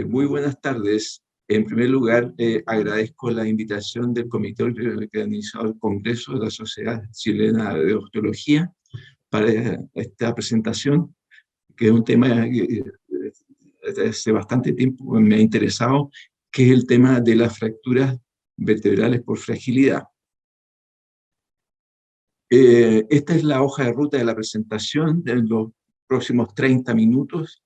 Muy buenas tardes. En primer lugar, agradezco la invitación del comité organizador del Congreso de la Sociedad Chilena de Osteología para esta presentación, que es un tema que desde hace bastante tiempo me ha interesado, que es el tema de las fracturas vertebrales por fragilidad. Esta es la hoja de ruta de la presentación. De los próximos 30 minutos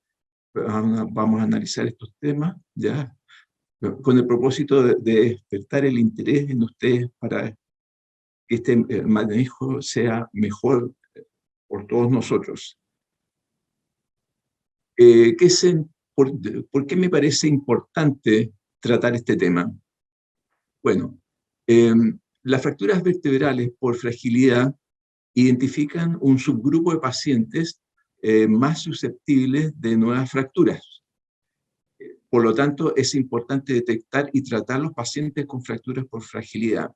vamos a analizar estos temas, ¿ya? Con el propósito de despertar el interés en ustedes para que este manejo sea mejor por todos nosotros. ¿Por, ¿Por qué me parece importante tratar este tema? Bueno, eh, las fracturas vertebrales por fragilidad identifican un subgrupo de pacientes más susceptibles de nuevas fracturas. Por lo tanto, es importante detectar y tratar los pacientes con fracturas por fragilidad.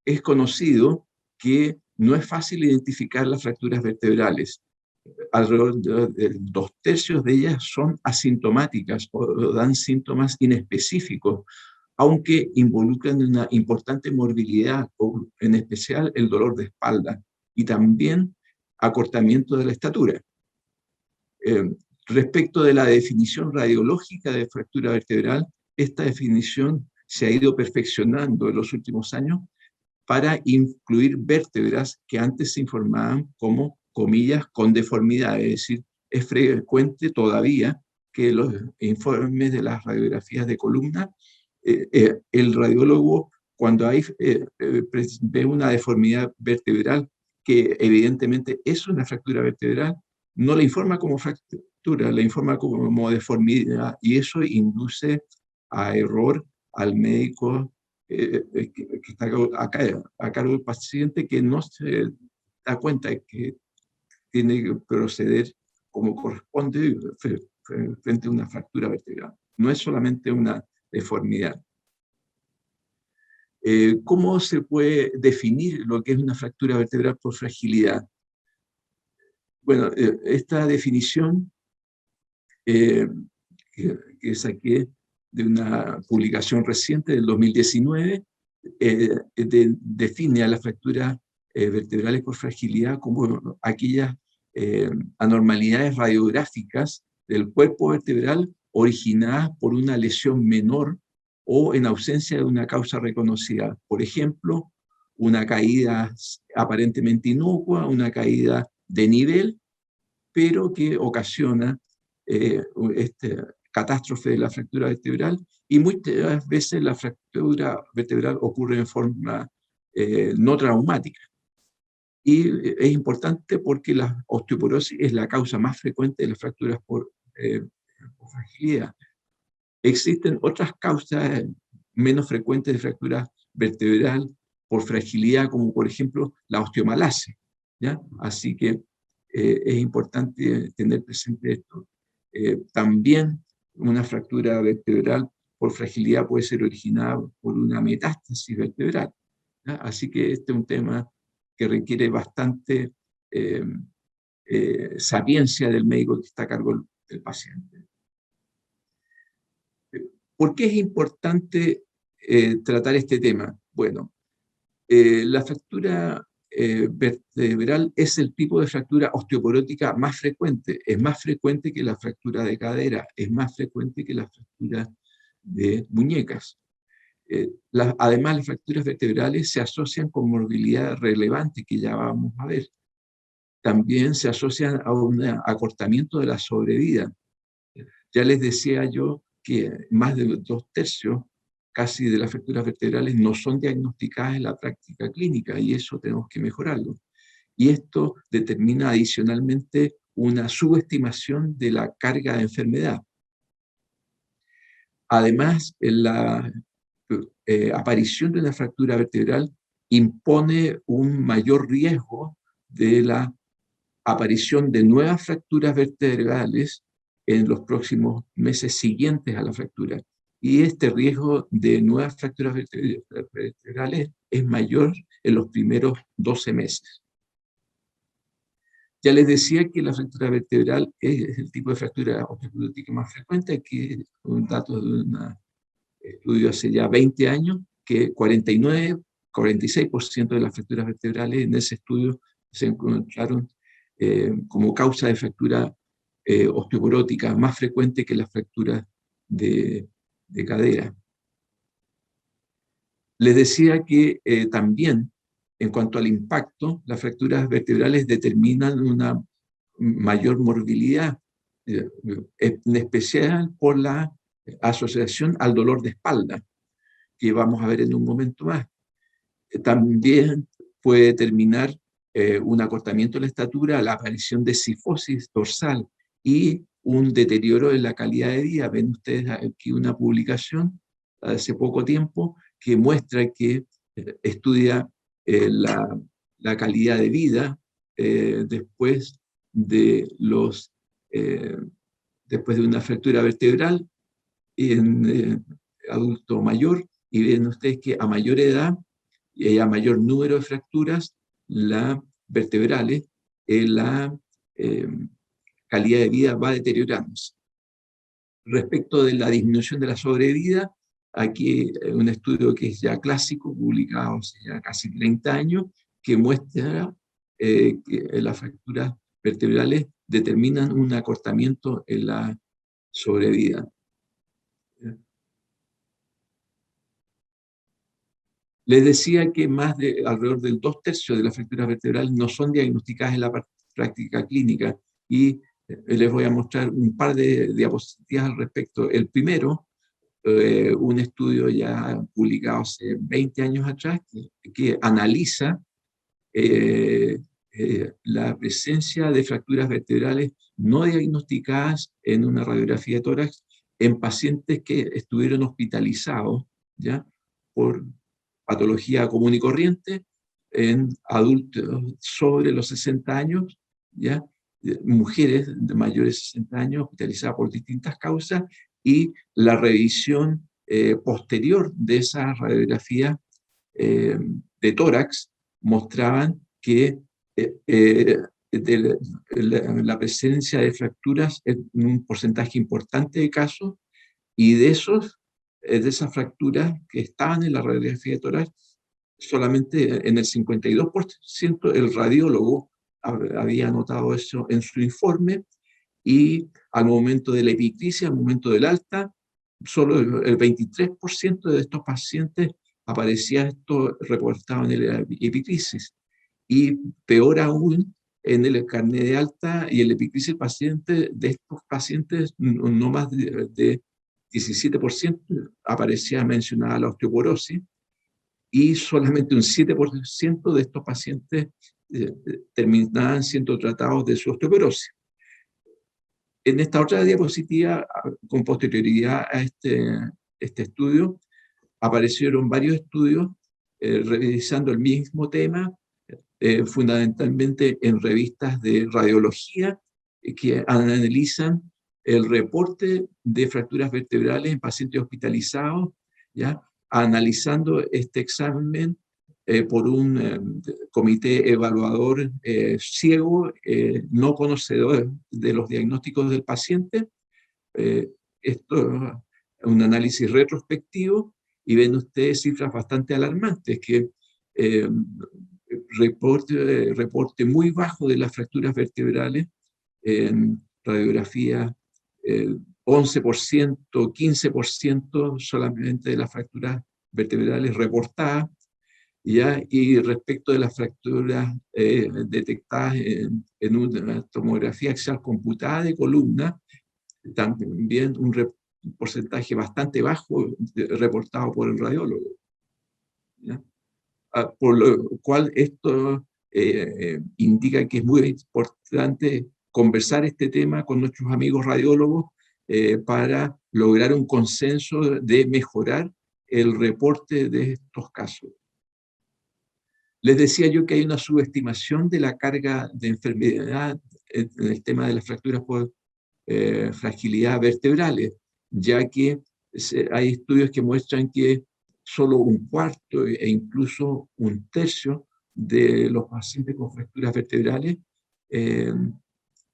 Es conocido que no es fácil identificar las fracturas vertebrales. Alrededor de 2/3 de ellas son asintomáticas o dan síntomas inespecíficos, aunque involucran una importante morbilidad, en especial el dolor de espalda y también acortamiento de la estatura. Respecto de la definición radiológica de fractura vertebral, esta definición se ha ido perfeccionando en los últimos años para incluir vértebras que antes se informaban como, comillas, con deformidad. Es decir, es frecuente todavía que los informes de las radiografías de columna, el radiólogo, cuando ve una deformidad vertebral, que evidentemente es una fractura vertebral, no la informa como fractura, la informa como deformidad, y eso induce a error al médico que está a cargo del paciente, que no se da cuenta de que tiene que proceder como corresponde frente a una fractura vertebral. No es solamente una deformidad. ¿Cómo se puede definir lo que es una fractura vertebral por fragilidad? Bueno, esta definición que, que saqué de una publicación reciente del 2019, define a las fracturas vertebrales por fragilidad como aquellas anormalidades radiográficas del cuerpo vertebral originadas por una lesión menor o en ausencia de una causa reconocida. Por ejemplo, una caída aparentemente inocua, una caída de nivel, pero que ocasiona catástrofe de la fractura vertebral, y muchas veces la fractura vertebral ocurre en forma no traumática. Y es importante porque la osteoporosis es la causa más frecuente de las fracturas por fragilidad. Existen otras causas menos frecuentes de fractura vertebral por fragilidad, como por ejemplo la osteomalacia, ¿ya? Así que es importante tener presente esto. También una fractura vertebral por fragilidad puede ser originada por una metástasis vertebral, ¿ya? Así que este es un tema que requiere bastante sapiencia del médico que está a cargo del paciente. ¿Por qué es importante tratar este tema? Bueno, la fractura vertebral es el tipo de fractura osteoporótica más frecuente. Es más frecuente que la fractura de cadera, es más frecuente que la fractura de muñecas. Además, las fracturas vertebrales se asocian con morbilidad relevante, que ya vamos a ver. También se asocian a un acortamiento de la sobrevida. Ya les decía yo que más de 2/3 casi de las fracturas vertebrales no son diagnosticadas en la práctica clínica, y eso tenemos que mejorarlo. Y esto determina adicionalmente una subestimación de la carga de enfermedad. Además, la aparición de una fractura vertebral impone un mayor riesgo de la aparición de nuevas fracturas vertebrales en los próximos meses siguientes a la fractura. Y este riesgo de nuevas fracturas vertebrales es mayor en los primeros 12 meses. Ya les decía que la fractura vertebral es el tipo de fractura osteoporótica más frecuente, que un dato de un estudio hace ya 20 años, que 46% de las fracturas vertebrales en ese estudio se encontraron como causa de fractura osteoporótica más frecuente que las fracturas de cadera. Les decía que también, en cuanto al impacto, las fracturas vertebrales determinan una mayor morbilidad, en especial por la asociación al dolor de espalda, que vamos a ver en un momento más. También puede determinar un acortamiento de la estatura, la aparición de cifosis dorsal y un deterioro en la calidad de vida. Ven ustedes aquí una publicación hace poco tiempo que muestra que estudia la calidad de vida después de eh, después de una fractura vertebral en adulto mayor, y ven ustedes que a mayor edad y a mayor número de fracturas vertebrales, la eh, calidad de vida va deteriorándose. Respecto de la disminución de la sobrevida, aquí un estudio que es ya clásico, publicado hace ya casi 30 años, que muestra que las fracturas vertebrales determinan un acortamiento en la sobrevida. Les decía que alrededor del 2/3 de las fracturas vertebrales no son diagnosticadas en la práctica clínica, y les voy a mostrar un par de diapositivas al respecto. El primero, un estudio ya publicado hace 20 años atrás, que analiza la presencia de fracturas vertebrales no diagnosticadas en una radiografía de tórax en pacientes que estuvieron hospitalizados, ¿ya?, por patología común y corriente, en adultos sobre los 60 años, ¿ya?, mujeres de mayores de 60 años hospitalizadas por distintas causas, y la revisión posterior de esa radiografía de tórax mostraban que de la presencia de fracturas en un porcentaje importante de casos, y de esas fracturas que estaban en la radiografía de tórax, solamente en el 52% el radiólogo había notado eso en su informe, y al momento de la epicrisis, al momento del alta, solo el 23% de estos pacientes aparecía esto reportado en el epicrisis. Y peor aún, en el carnet de alta y el epicrisis de estos pacientes, no más de 17% aparecía mencionada la osteoporosis, y solamente un 7% de estos pacientes terminaban siendo tratados de su osteoporosis. En esta otra diapositiva, con posterioridad a este estudio, aparecieron varios estudios revisando el mismo tema, fundamentalmente en revistas de radiología, que analizan el reporte de fracturas vertebrales en pacientes hospitalizados, ¿ya?, analizando este examen por un comité evaluador ciego, no conocedor de los diagnósticos del paciente. Esto es un análisis retrospectivo, y ven ustedes cifras bastante alarmantes, que reporte muy bajo de las fracturas vertebrales en radiografía, 11%, 15% solamente de las fracturas vertebrales reportadas, ¿ya? Y respecto de las fracturas detectadas en una tomografía axial computada de columna, también un porcentaje bastante bajo reportado por el radiólogo, ¿ya? Por lo cual esto indica que es muy importante conversar este tema con nuestros amigos radiólogos para lograr un consenso de mejorar el reporte de estos casos. Les decía yo que hay una subestimación de la carga de enfermedad en el tema de las fracturas por fragilidad vertebrales, ya que hay estudios que muestran que solo un cuarto e incluso un tercio de los pacientes con fracturas vertebrales eh,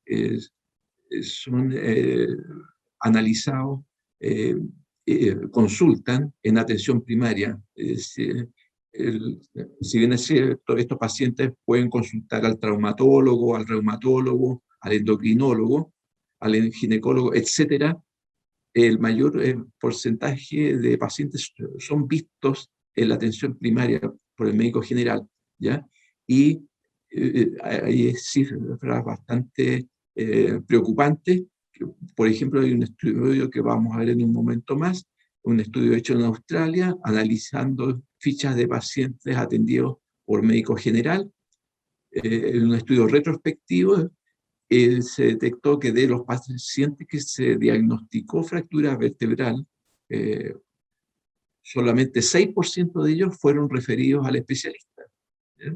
es- son analizados, consultan en atención primaria. El- si bien es cierto, estos pacientes pueden consultar al traumatólogo, al reumatólogo, al endocrinólogo, al ginecólogo, etcétera. El mayor porcentaje de pacientes son vistos en la atención primaria por el médico general, ¿ya? Y hay cifras bastante preocupantes. Por ejemplo, hay un estudio que vamos a ver en un momento más, un estudio hecho en Australia, analizando fichas de pacientes atendidos por médico general, en un estudio retrospectivo. Se detectó que de los pacientes que se diagnosticó fractura vertebral, eh, solamente 6% de ellos fueron referidos al especialista. ¿Sí?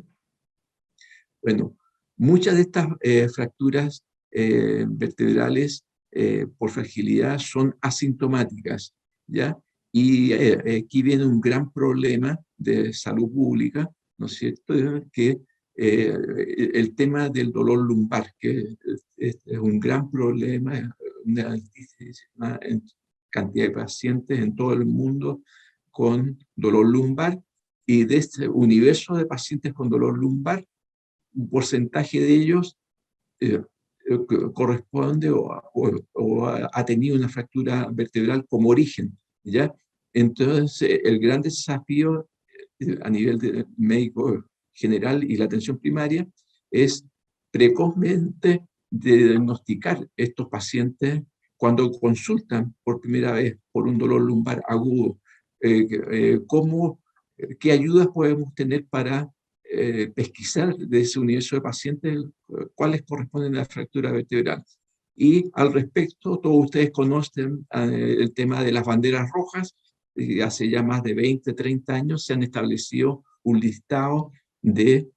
Bueno, muchas de estas fracturas vertebrales por fragilidad son asintomáticas, ¿ya? Y aquí viene un gran problema de salud pública, ¿no es cierto? Que el tema del dolor lumbar, que es un gran problema, una altísima cantidad de pacientes en todo el mundo con dolor lumbar, y de este universo de pacientes con dolor lumbar, un porcentaje de ellos eh, corresponde o ha tenido una fractura vertebral como origen, ¿ya? Entonces, el gran desafío a nivel de médico general y la atención primaria es precozmente diagnosticar estos pacientes cuando consultan por primera vez por un dolor lumbar agudo. ¿Cómo, qué ayudas podemos tener para pesquisar de ese universo de pacientes cuáles corresponden a la fractura vertebral? Y al respecto, todos ustedes conocen el tema de las banderas rojas. Hace ya más de 20, 30 años se han establecido un listado de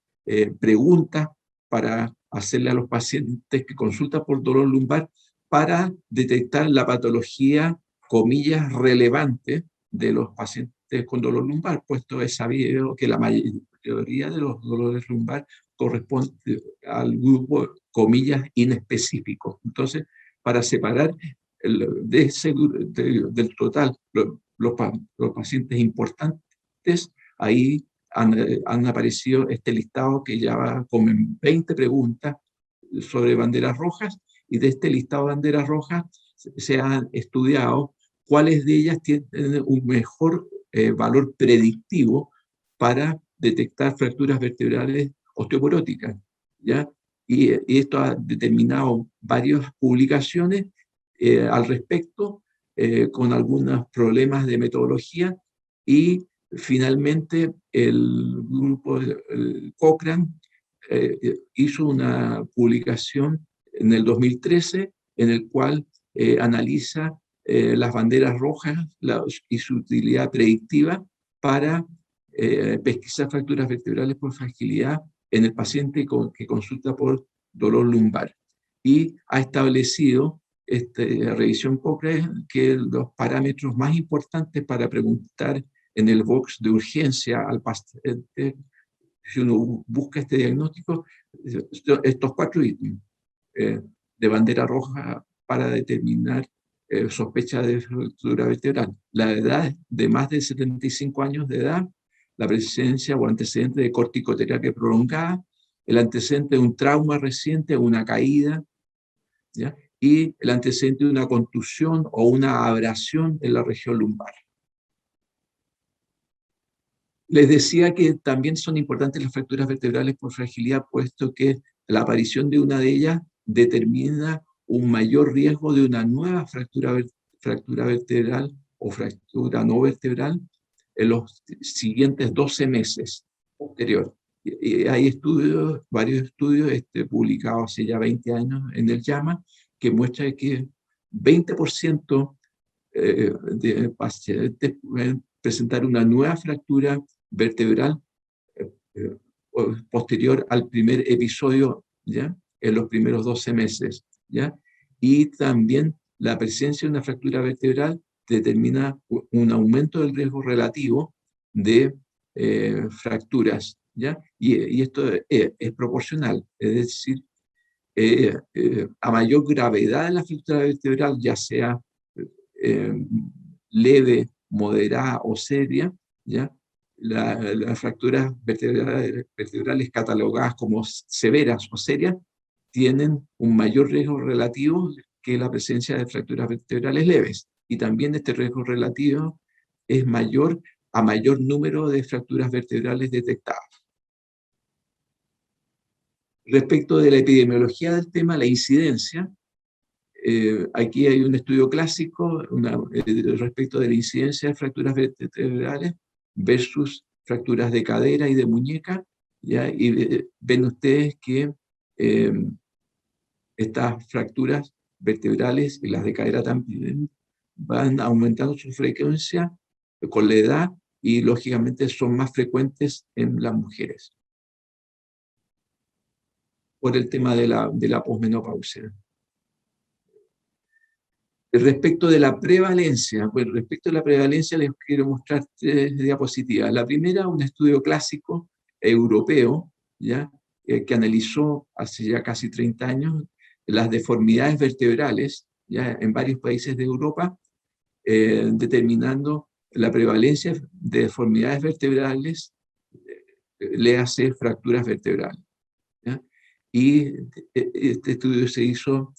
preguntas para hacerle a los pacientes que consultan por dolor lumbar para detectar la patología, comillas, relevante de los pacientes con dolor lumbar, puesto es sabido que la mayoría de los dolores lumbar corresponde al grupo, comillas, inespecífico. Entonces, para separar del total los pacientes importantes, ahí han aparecido este listado que ya va con 20 preguntas sobre banderas rojas, y de este listado de banderas rojas se han estudiado cuáles de ellas tienen un mejor valor predictivo para detectar fracturas vertebrales osteoporóticas, ¿ya? Y esto ha determinado varias publicaciones al respecto, con algunos problemas de metodología, y finalmente el grupo el Cochrane hizo una publicación en el 2013 en el cual analiza las banderas rojas y su utilidad predictiva para pesquisar fracturas vertebrales por fragilidad en el paciente que consulta por dolor lumbar. Y ha establecido revisión Cochrane que los parámetros más importantes para preguntar en el box de urgencia al paciente, si uno busca este diagnóstico, estos 4 ítems eh, de bandera roja para determinar sospecha de fractura vertebral: la edad de más de 75 años de edad, la presencia o antecedente de corticoterapia prolongada, el antecedente de un trauma reciente, una caída, ¿ya? Y el antecedente de una contusión o una abrasión en la región lumbar. Les decía que también son importantes las fracturas vertebrales por fragilidad, puesto que la aparición de una de ellas determina un mayor riesgo de una nueva fractura vertebral o fractura no vertebral en los siguientes 12 meses posterior. Y hay estudios, varios estudios publicados hace ya 20 años en el JAMA, que muestran que 20% de pacientes pueden presentar una nueva fractura vertebral eh, posterior al primer episodio, ¿ya? En los primeros 12 meses, ¿ya? Y también la presencia de una fractura vertebral determina un aumento del riesgo relativo de fracturas, ¿ya? Y esto es proporcional, es decir, a mayor gravedad de la fractura vertebral, ya sea eh, leve, moderada o seria, ¿ya? Las fracturas vertebrales catalogadas como severas o serias tienen un mayor riesgo relativo que la presencia de fracturas vertebrales leves. Y también este riesgo relativo es mayor a mayor número de fracturas vertebrales detectadas. Respecto de la epidemiología del tema, la incidencia, aquí hay un estudio clásico respecto de la incidencia de fracturas vertebrales versus fracturas de cadera y de muñeca, ¿ya? Y ven ustedes que eh, estas fracturas vertebrales y las de cadera también van aumentando su frecuencia con la edad y lógicamente son más frecuentes en las mujeres por el tema de la posmenopausia. Respecto de la prevalencia, bueno, respecto a la prevalencia les quiero mostrar tres diapositivas. La primera, un estudio clásico europeo, ¿ya? Que analizó hace ya casi 30 años las deformidades vertebrales, ¿ya? En varios países de Europa, determinando la prevalencia de deformidades vertebrales, le hace fracturas vertebrales, ¿ya? Y este estudio se hizo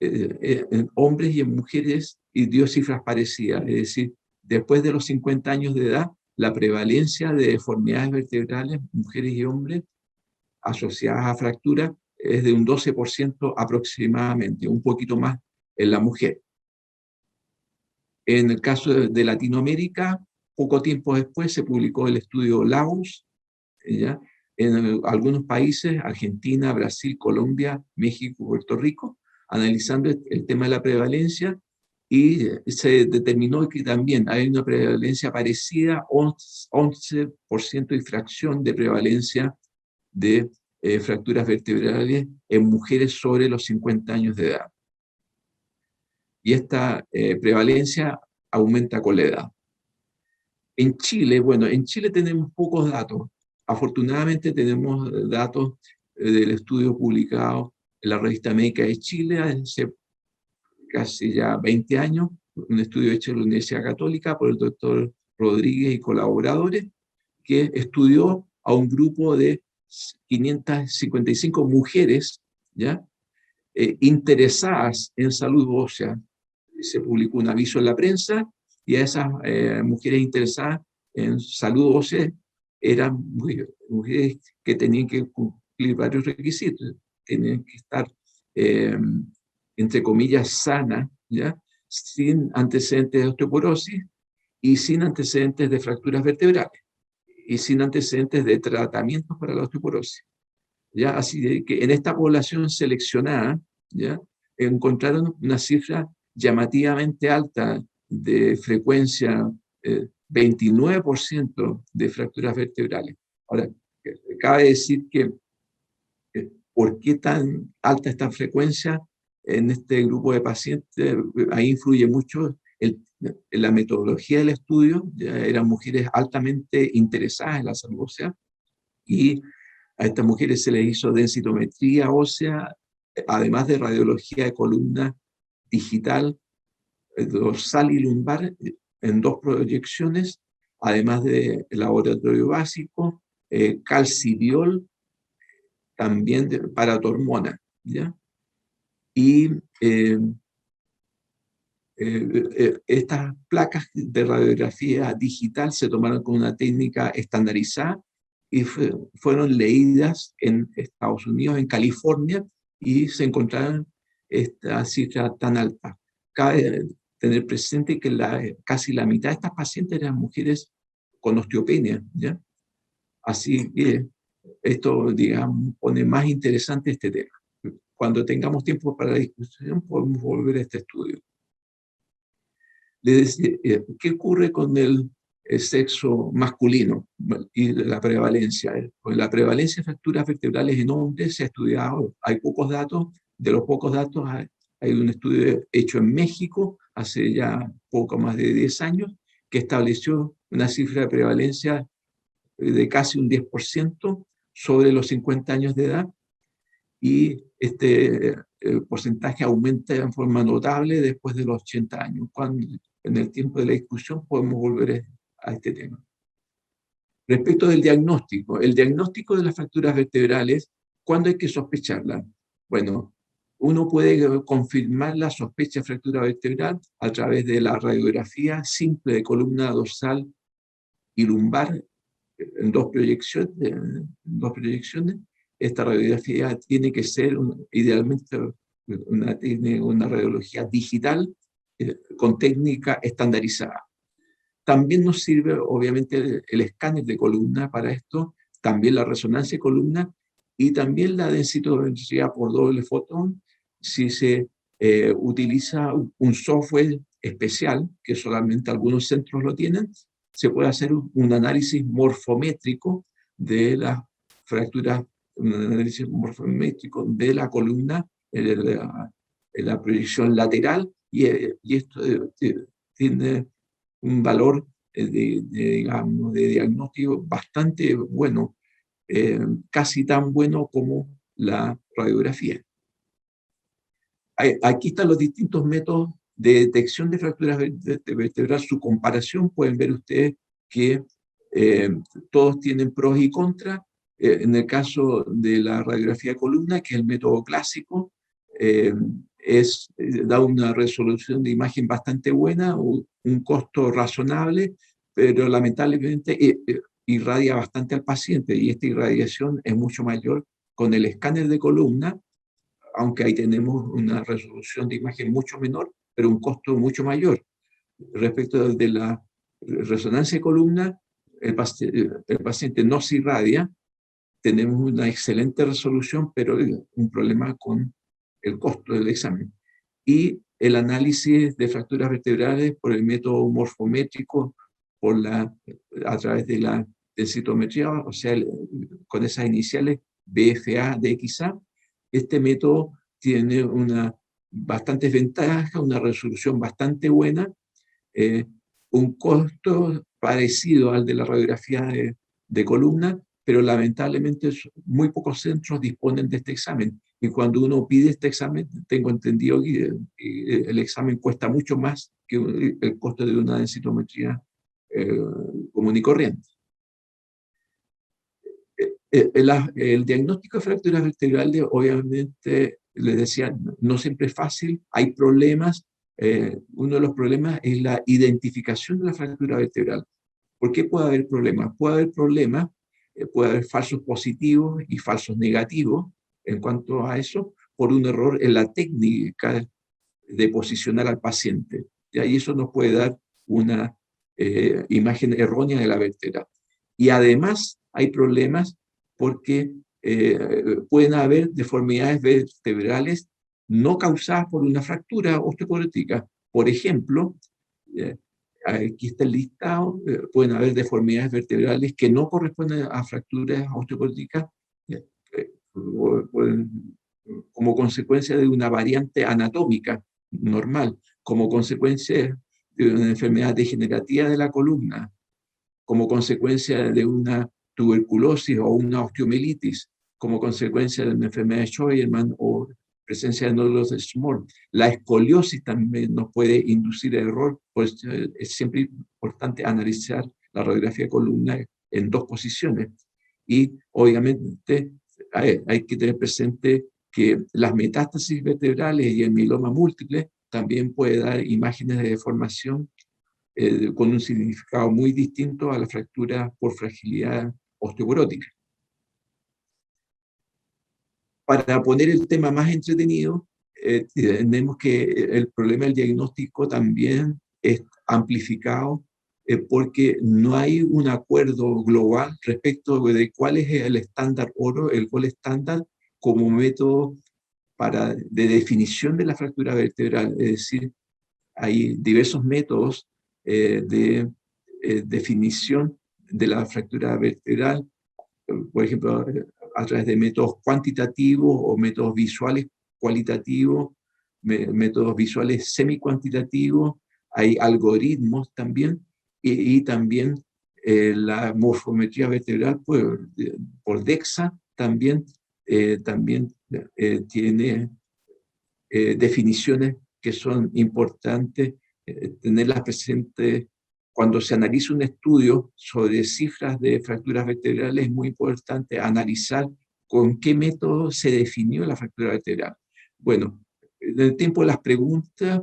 en hombres y en mujeres y dio cifras parecidas, es decir, después de los 50 años de edad, la prevalencia de deformidades vertebrales, mujeres y hombres, asociadas a fractura, es de un 12% aproximadamente, un poquito más en la mujer. En el caso de Latinoamérica, poco tiempo después se publicó el estudio Laos, ¿ya? En algunos países, Argentina, Brasil, Colombia, México, Puerto Rico, analizando el tema de la prevalencia y se determinó que también hay una prevalencia parecida, 11% y fracción de prevalencia de fracturas vertebrales en mujeres sobre los 50 años de edad. Y esta prevalencia aumenta con la edad. En Chile, bueno, en Chile tenemos pocos datos. Afortunadamente tenemos datos del estudio publicado en la revista Médica de Chile hace casi ya 20 años, un estudio hecho en la Universidad Católica por el doctor Rodríguez y colaboradores, que estudió a un grupo de 555 mujeres, ¿ya? Interesadas en salud ósea. Se publicó un aviso en la prensa y a esas mujeres interesadas en salud ósea eran mujeres que tenían que cumplir varios requisitos. Tenían que estar, entre comillas, sanas, ¿ya? Sin antecedentes de osteoporosis y sin antecedentes de fracturas vertebrales y sin antecedentes de tratamientos para la osteoporosis, ¿ya? Así que en esta población seleccionada, ¿ya? Encontraron una cifra llamativamente alta de frecuencia, 29% de fracturas vertebrales. Ahora, cabe decir que ¿por qué tan alta esta frecuencia en este grupo de pacientes? Ahí influye mucho la metodología del estudio. Ya eran mujeres altamente interesadas en la salud ósea y a estas mujeres se les hizo densitometría ósea, además de radiología de columna digital, dorsal y lumbar, en 2 proyecciones, además de laboratorio básico, calcidiol, también para hormona, ¿ya? Y estas placas de radiografía digital se tomaron con una técnica estandarizada y fueron leídas en Estados Unidos, en California, y se encontraron esta cifra tan alta. Cabe tener presente que casi la mitad de estas pacientes eran mujeres con osteopenia, ¿ya? Así que esto, digamos, pone más interesante este tema. Cuando tengamos tiempo para la discusión, podemos volver a este estudio. ¿Qué ocurre con el sexo masculino y la prevalencia? Pues la prevalencia de fracturas vertebrales en hombres se ha estudiado, hay pocos datos, de los pocos datos hay un estudio hecho en México hace ya poco más de 10 años que estableció una cifra de prevalencia de casi un 10% sobre los 50 años de edad, y este porcentaje aumenta en forma notable después de los 80 años, cuando en el tiempo de la discusión podemos volver a este tema. Respecto del diagnóstico, el diagnóstico de las fracturas vertebrales, ¿cuándo hay que sospecharla? Bueno, uno puede confirmar la sospecha de fractura vertebral a través de la radiografía simple de columna dorsal y lumbar en dos proyecciones. Esta radiografía tiene que ser idealmente tiene una radiología digital con técnica estandarizada. También nos sirve, obviamente, el escáner de columna para esto, también la resonancia de columna y también la densitometría por doble fotón, si se utiliza un software especial, que solamente algunos centros lo tienen, se puede hacer un análisis morfométrico de las fracturas, un análisis morfométrico de la columna en la proyección lateral, y esto tiene un valor digamos, de diagnóstico bastante bueno, casi tan bueno como la radiografía. Aquí están los distintos métodos de detección de fracturas vertebrales, su comparación. Pueden ver ustedes que todos tienen pros y contras. En el caso de la radiografía de columna, que es el método clásico, da una resolución de imagen bastante buena, un costo razonable, pero lamentablemente irradia bastante al paciente, y esta irradiación es mucho mayor con el escáner de columna, aunque ahí tenemos una resolución de imagen mucho menor, pero un costo mucho mayor. Respecto de la resonancia de columna, el paciente no se irradia, tenemos una excelente resolución, pero un problema con el costo del examen. Y el análisis de fracturas vertebrales por el método morfométrico, a través de la densitometría, o sea, con esas iniciales BFA, DXA, este método tiene bastantes ventajas, una resolución bastante buena, un costo parecido al de la radiografía de columna, pero lamentablemente muy pocos centros disponen de este examen. Y cuando uno pide este examen, tengo entendido que el examen cuesta mucho más que el costo de una densitometría común y corriente. El diagnóstico de fracturas vertebrales, obviamente, les decía, no siempre es fácil, hay problemas. Uno de los problemas es la identificación de la fractura vertebral. ¿Por qué puede haber problemas? Puede haber falsos positivos y falsos negativos en cuanto a eso, por un error en la técnica de posicionar al paciente. Y eso nos puede dar una imagen errónea de la vértebra. Y además hay problemas porque pueden haber deformidades vertebrales no causadas por una fractura osteoporótica. Por ejemplo, aquí está el listado, pueden haber deformidades vertebrales que no corresponden a fracturas osteoporóticas, como consecuencia de una variante anatómica normal, como consecuencia de una enfermedad degenerativa de la columna, como consecuencia de una tuberculosis o una osteomielitis, como consecuencia de una enfermedad de Scheuermann o presencia de nódulos de Small. La escoliosis también nos puede inducir a error, pues es siempre importante analizar la radiografía de columna en dos posiciones. Y obviamente hay que tener presente que las metástasis vertebrales y el mieloma múltiple también puede dar imágenes de deformación con un significado muy distinto a la fractura por fragilidad osteoporótica. Para poner el tema más entretenido, tenemos que el problema del diagnóstico también es amplificado porque no hay un acuerdo global respecto de cuál es el estándar oro, el gol estándar como método de definición de la fractura vertebral. Es decir, hay diversos métodos de definición de la fractura vertebral, por ejemplo, a través de métodos cuantitativos o métodos visuales cualitativos, métodos visuales semi-cuantitativos, hay algoritmos también, y también la morfometría vertebral por DEXA también también tiene definiciones que son importantes tenerlas presentes cuando se analiza un estudio sobre cifras de fracturas vertebrales. Es muy importante analizar con qué método se definió la fractura vertebral. Bueno, en el tiempo de las preguntas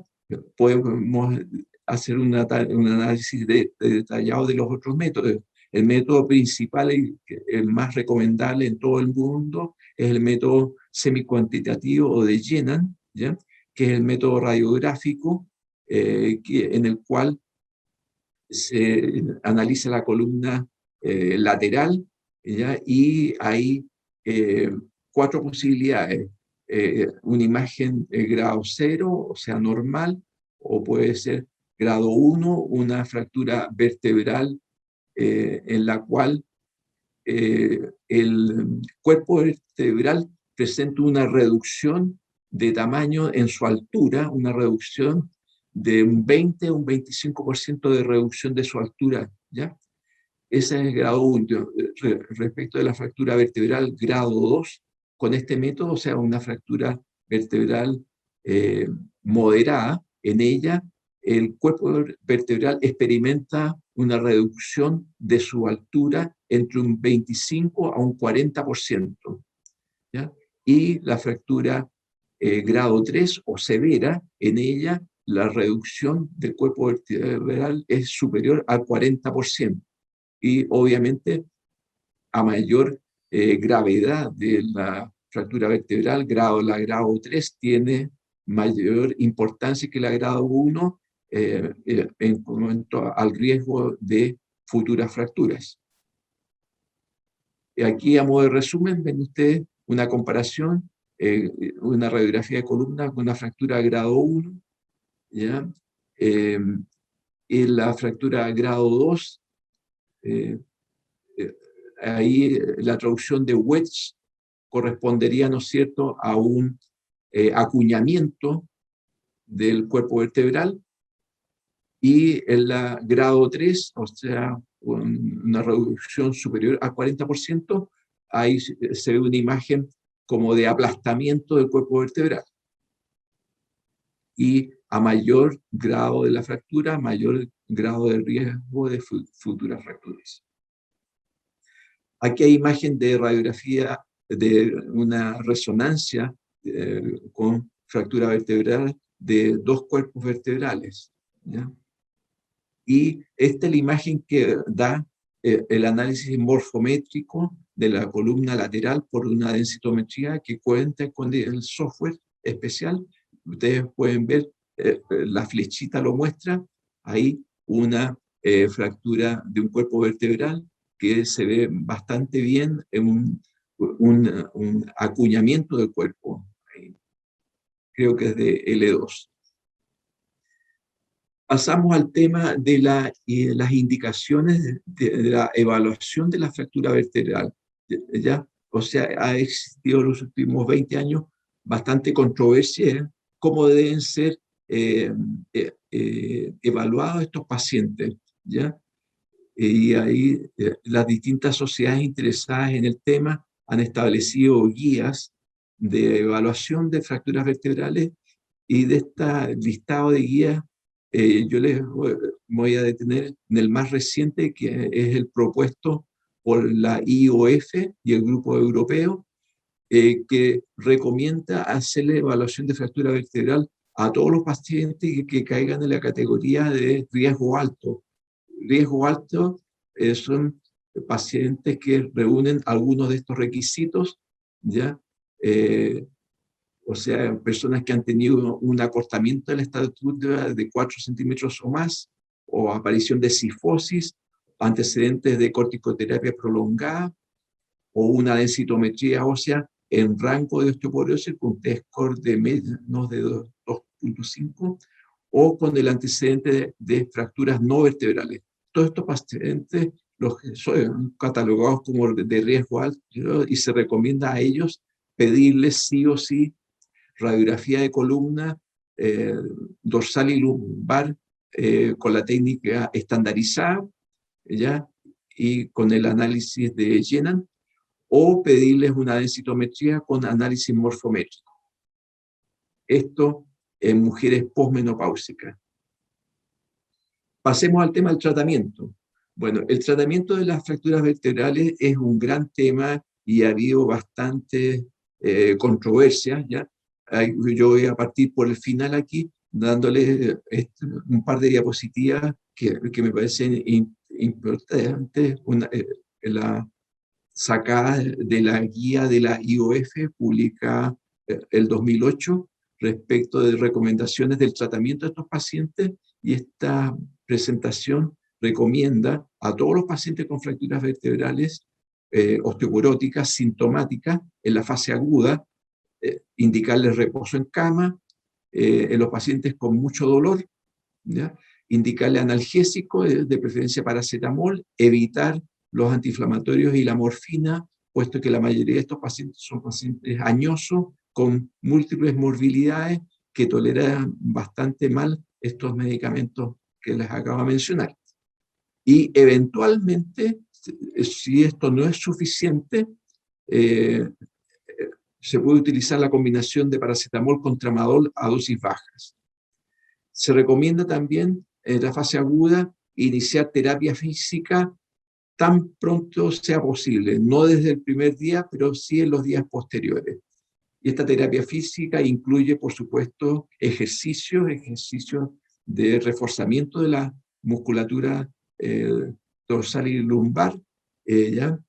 podemos hacer un análisis detallado de los otros métodos. El método principal y el más recomendable en todo el mundo es el método semicuantitativo o de Jenan, ¿ya? Que es el método radiográfico en el cual se analiza la columna lateral, ¿ya? Y hay 4 posibilidades. Una imagen grado 0, o sea, normal, o puede ser grado 1, una fractura vertebral en la cual el cuerpo vertebral presenta una reducción de tamaño en su altura, una reducción de un 20 o un 25% de reducción de su altura, ¿ya? Ese es el grado 1. Respecto de la fractura vertebral grado 2, con este método, o sea, una fractura vertebral moderada, en ella el cuerpo vertebral experimenta una reducción de su altura entre un 25 a un 40%, ¿ya? Y la fractura grado 3 o severa, en ella la reducción del cuerpo vertebral es superior al 40%. Y obviamente a mayor gravedad de la fractura vertebral, la grado 3 tiene mayor importancia que la grado 1 en cuanto al riesgo de futuras fracturas. Aquí, a modo de resumen, ven ustedes una comparación, una radiografía de columna con una fractura grado 1, ¿ya? Y la fractura grado 2, ahí la traducción de wedge correspondería, ¿no es cierto?, a un acuñamiento del cuerpo vertebral, y en la grado 3, o sea, una reducción superior al 40%, ahí se ve una imagen como de aplastamiento del cuerpo vertebral. Y a mayor grado de la fractura, mayor grado de riesgo de futuras fracturas. Aquí hay imagen de radiografía de una resonancia con fractura vertebral de 2 cuerpos vertebrales, ¿ya? Y esta es la imagen que da el análisis morfométrico de la columna lateral por una densitometría que cuenta con el software especial. Ustedes pueden ver, la flechita lo muestra, ahí una fractura de un cuerpo vertebral que se ve bastante bien en un acuñamiento del cuerpo. Creo que es de L2. Pasamos al tema de las indicaciones de la evaluación de la fractura vertebral, ¿ya? O sea, ha existido en los últimos 20 años bastante controversia en cómo deben ser evaluados estos pacientes, ¿ya? Y ahí las distintas sociedades interesadas en el tema han establecido guías de evaluación de fracturas vertebrales, y de este listado de guías yo les voy a detener en el más reciente, que es el propuesto por la IOF y el grupo europeo, que recomienda hacerle evaluación de fractura vertebral a todos los pacientes que caigan en la categoría de riesgo alto. Riesgo alto son pacientes que reúnen algunos de estos requisitos, ¿ya? O sea, personas que han tenido un acortamiento de la estatura de 4 centímetros o más, o aparición de cifosis, antecedentes de corticoterapia prolongada, o una densitometría ósea en rango de osteoporosis con un T-score de menos de 2.5, o con el antecedente de fracturas no vertebrales. Todos estos pacientes los son catalogados como de riesgo alto, y se recomienda a ellos pedirles sí o sí radiografía de columna dorsal y lumbar con la técnica estandarizada, ¿ya? Y con el análisis de Jenan, o pedirles una densitometría con análisis morfométrico. Esto en mujeres posmenopáusicas. Pasemos al tema del tratamiento. Bueno, el tratamiento de las fracturas vertebrales es un gran tema y ha habido bastante controversia, ¿ya? Yo voy a partir por el final aquí, dándole un par de diapositivas que me parecen importantes. La sacada de la guía de la IOF, publicada el 2008, respecto de recomendaciones del tratamiento de estos pacientes, y esta presentación recomienda a todos los pacientes con fracturas vertebrales osteoporóticas sintomáticas en la fase aguda, indicarles reposo en cama, en los pacientes con mucho dolor, ¿ya? Indicarle analgésico, de preferencia paracetamol, evitar los antiinflamatorios y la morfina, puesto que la mayoría de estos pacientes son pacientes añosos, con múltiples morbilidades, que toleran bastante mal estos medicamentos que les acabo de mencionar. Y eventualmente, si esto no es suficiente, se puede utilizar la combinación de paracetamol con tramadol a dosis bajas. Se recomienda también, en la fase aguda, iniciar terapia física tan pronto sea posible, no desde el primer día, pero sí en los días posteriores. Y esta terapia física incluye, por supuesto, ejercicios de reforzamiento de la musculatura dorsal y lumbar, ¿ya?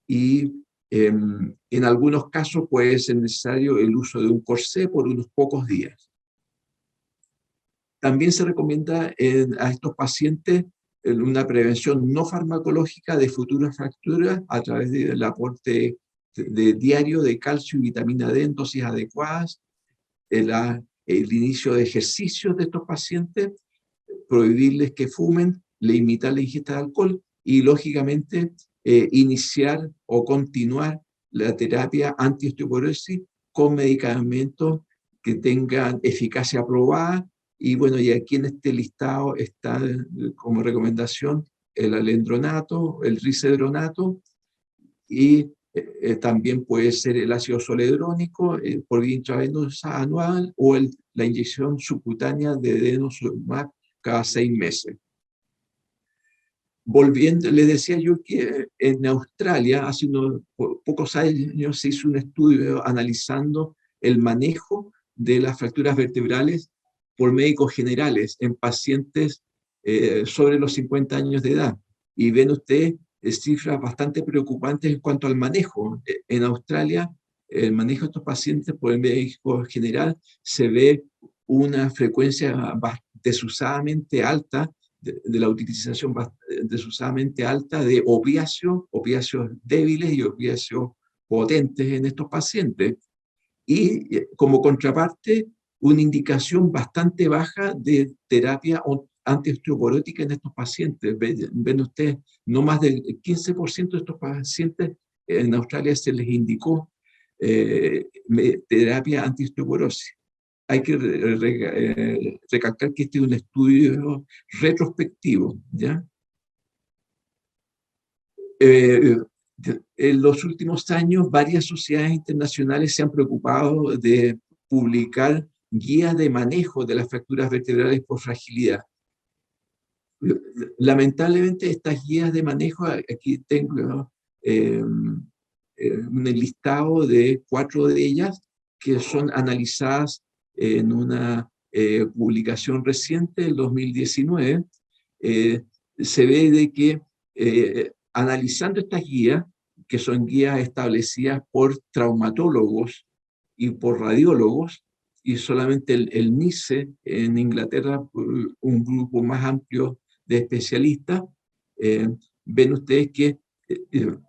Y en algunos casos puede ser necesario el uso de un corsé por unos pocos días. También se recomienda a estos pacientes una prevención no farmacológica de futuras fracturas a través del aporte diario de calcio y vitamina D en dosis adecuadas, el inicio de ejercicios de estos pacientes, prohibirles que fumen, limitar la ingesta de alcohol y, lógicamente, iniciar o continuar la terapia anti-osteoporosis con medicamentos que tengan eficacia aprobada. Y bueno, y aquí en este listado está como recomendación el alendronato, el risedronato, y también puede ser el ácido zoledrónico por vía intravenosa anual, o la inyección subcutánea de denosumab cada 6 meses. Volviendo, les decía yo que en Australia hace unos pocos años se hizo un estudio analizando el manejo de las fracturas vertebrales por médicos generales en pacientes sobre los 50 años de edad. Y ven ustedes cifras bastante preocupantes en cuanto al manejo. En Australia, el manejo de estos pacientes por el médico general se ve una frecuencia desusadamente alta de la utilización desusadamente alta de opiáceos débiles y opiáceos potentes en estos pacientes. Y como contraparte, una indicación bastante baja de terapia antiosteoporótica en estos pacientes. Ven ustedes, no más del 15% de estos pacientes en Australia se les indicó terapia antiosteoporosis. Hay que recalcar que este es un estudio retrospectivo, ¿ya? En los últimos años, varias sociedades internacionales se han preocupado de publicar guías de manejo de las fracturas vertebrales por fragilidad. Lamentablemente, estas guías de manejo, aquí tengo un listado de 4 de ellas que son analizadas en una publicación reciente, del 2019, se ve de que analizando estas guías, que son guías establecidas por traumatólogos y por radiólogos, y solamente el NICE en Inglaterra, un grupo más amplio de especialistas, ven ustedes que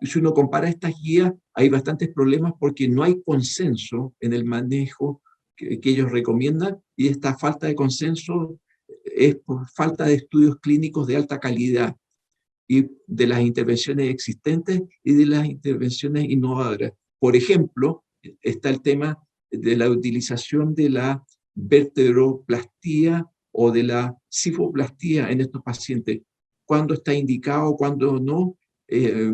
si uno compara estas guías, hay bastantes problemas porque no hay consenso en el manejo que ellos recomiendan, y esta falta de consenso es por falta de estudios clínicos de alta calidad y de las intervenciones existentes y de las intervenciones innovadoras. Por ejemplo, está el tema de la utilización de la vertebroplastía o de la cifoplastía en estos pacientes. ¿Cuándo está indicado, cuándo no? eh,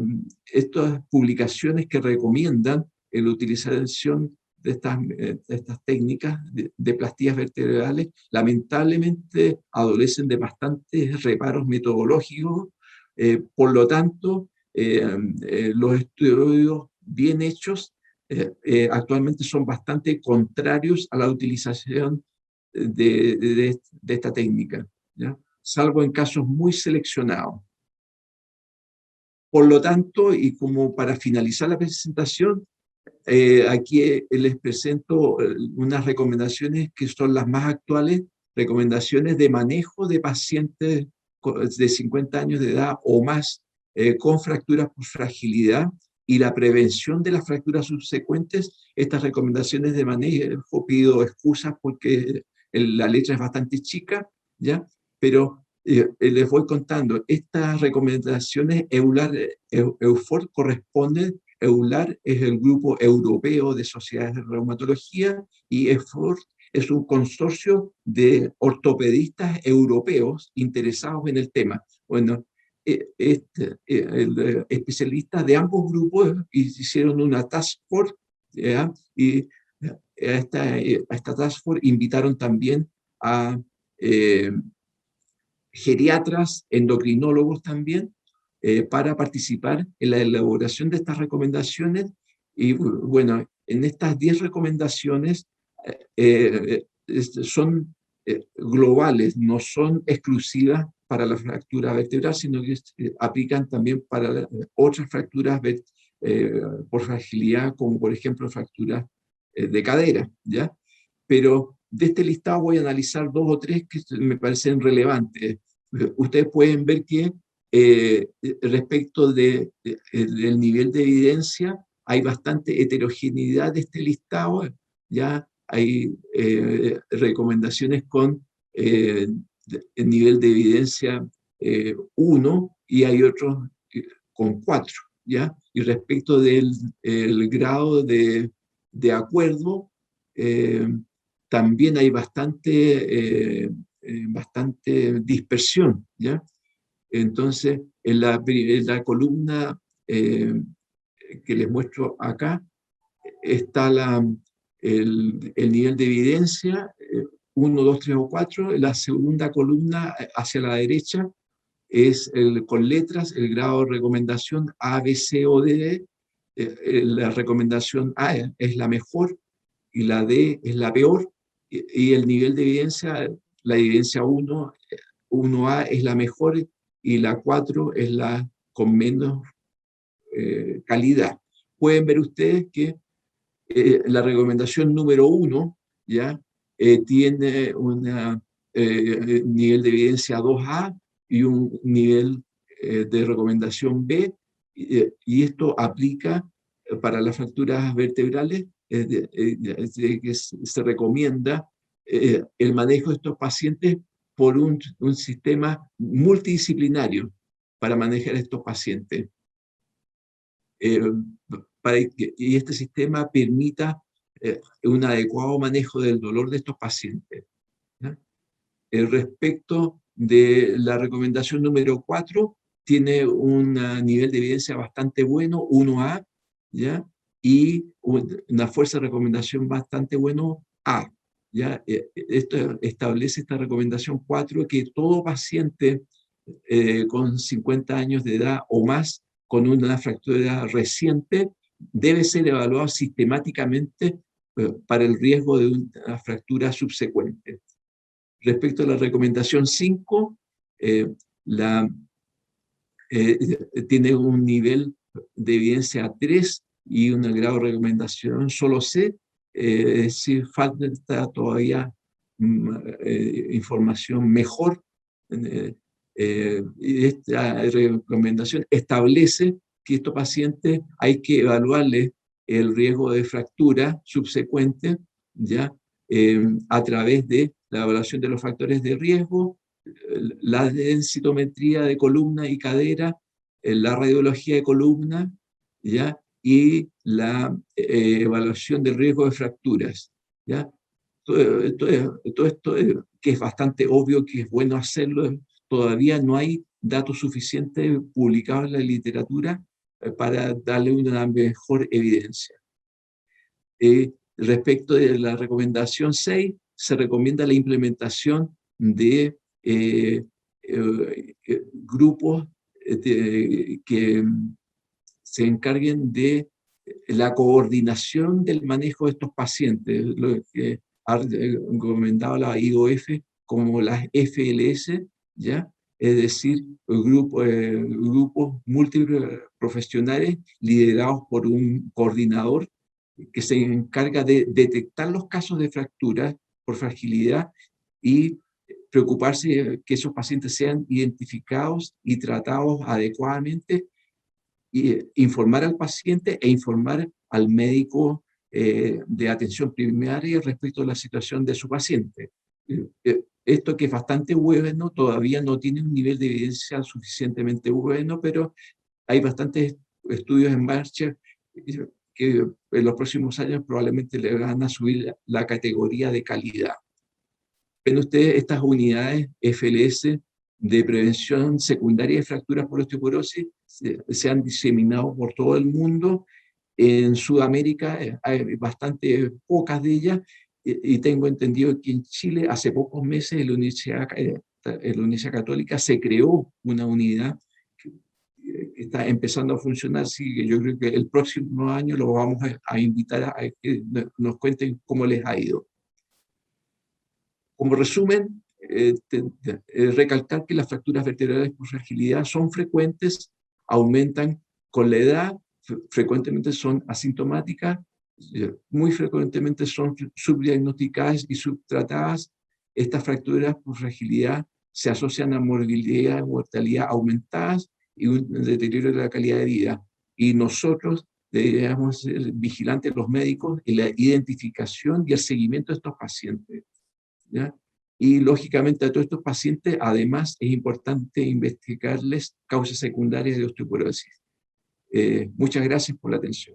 estas publicaciones que recomiendan la utilización de estas técnicas de plastillas vertebrales, lamentablemente adolecen de bastantes reparos metodológicos, por lo tanto, los estudios bien hechos actualmente son bastante contrarios a la utilización de esta técnica, ¿ya? Salvo en casos muy seleccionados. Por lo tanto, y como para finalizar la presentación, aquí les presento unas recomendaciones que son las más actuales, recomendaciones de manejo de pacientes de 50 años de edad o más con fracturas por fragilidad y la prevención de las fracturas subsecuentes. Estas recomendaciones de manejo, pido excusas porque la letra es bastante chica, ¿ya? Pero les voy contando, estas recomendaciones EUFOR corresponden. EULAR es el grupo europeo de sociedades de reumatología y EFOR es un consorcio de ortopedistas europeos interesados en el tema. Bueno, especialistas de ambos grupos hicieron una task force, ¿ya? Y a esta task force invitaron también a geriatras, endocrinólogos también, para participar en la elaboración de estas recomendaciones. Y bueno, en estas 10 recomendaciones son globales, no son exclusivas para la fractura vertebral, sino que aplican también para otras fracturas por fragilidad, como por ejemplo fracturas de cadera, ¿ya? Pero de este listado voy a analizar 2 o 3 que me parecen relevantes. Ustedes pueden ver que respecto del nivel de evidencia hay bastante heterogeneidad de este listado. Ya hay recomendaciones con el nivel de evidencia 1 y hay otros con 4, ¿ya? Y respecto del el grado de acuerdo, también hay bastante dispersión, ¿ya? Entonces, en la columna que les muestro acá, está el nivel de evidencia, 1, 2, 3 o 4. La segunda columna hacia la derecha es con letras, el grado de recomendación A, B, C o D. La recomendación A es la mejor y la D es la peor, y el nivel de evidencia, la evidencia 1A es la mejor y la 4 es la con menos calidad. Pueden ver ustedes que la recomendación número 1 ¿ya? Tiene un nivel de evidencia 2A y un nivel de recomendación B, y esto aplica para las fracturas vertebrales, que se recomienda el manejo de estos pacientes por un sistema multidisciplinario para manejar a estos pacientes. Eh, y este sistema permita un adecuado manejo del dolor de estos pacientes, ¿ya? Respecto de la recomendación número 4, tiene un nivel de evidencia bastante bueno, 1A, ¿ya? Y una fuerza de recomendación bastante bueno, A, ¿ya? Esto establece esta recomendación 4 que todo paciente con 50 años de edad o más con una fractura reciente debe ser evaluado sistemáticamente para el riesgo de una fractura subsecuente. Respecto a la recomendación 5, tiene un nivel de evidencia 3 y un grado de recomendación solo C, es decir, falta todavía información mejor. Y esta recomendación establece que estos pacientes hay que evaluarles el riesgo de fractura subsecuente, ¿ya? A través de la evaluación de los factores de riesgo, la densitometría de columna y cadera, la radiología de columna, ¿ya? Y la evaluación del riesgo de fracturas, ¿ya? Todo esto que es bastante obvio que es bueno hacerlo, todavía no hay datos suficientes publicados en la literatura para darle una mejor evidencia. Respecto de la recomendación 6, se recomienda la implementación de grupos que se encarguen de la coordinación del manejo de estos pacientes, lo que ha recomendado la IOF como las FLS, ¿ya? Es decir, grupos múltiples profesionales liderados por un coordinador que se encarga de detectar los casos de fracturas por fragilidad y preocuparse que esos pacientes sean identificados y tratados adecuadamente, y informar al paciente e informar al médico de atención primaria respecto a la situación de su paciente. Esto, que es bastante bueno, todavía no tiene un nivel de evidencia suficientemente bueno, pero hay bastantes estudios en marcha que en los próximos años probablemente le van a subir la categoría de calidad. Ven ustedes estas unidades FLS de prevención secundaria de fracturas por osteoporosis, se han diseminado por todo el mundo. En Sudamérica hay bastante pocas de ellas, y tengo entendido que en Chile hace pocos meses en la Universidad Católica se creó una unidad que está empezando a funcionar, así que yo creo que el próximo año lo vamos a invitar a que nos cuenten cómo les ha ido. Como resumen, recalcar que las fracturas vertebrales por fragilidad son frecuentes, aumentan con la edad, frecuentemente son asintomáticas, muy frecuentemente son subdiagnosticadas y subtratadas. Estas fracturas por fragilidad se asocian a morbilidad y mortalidad aumentadas y un deterioro de la calidad de vida. Y nosotros deberíamos ser vigilantes, los médicos, en la identificación y el seguimiento de estos pacientes, ¿ya? Y lógicamente a todos estos pacientes, además, es importante investigarles causas secundarias de osteoporosis. Muchas gracias por la atención.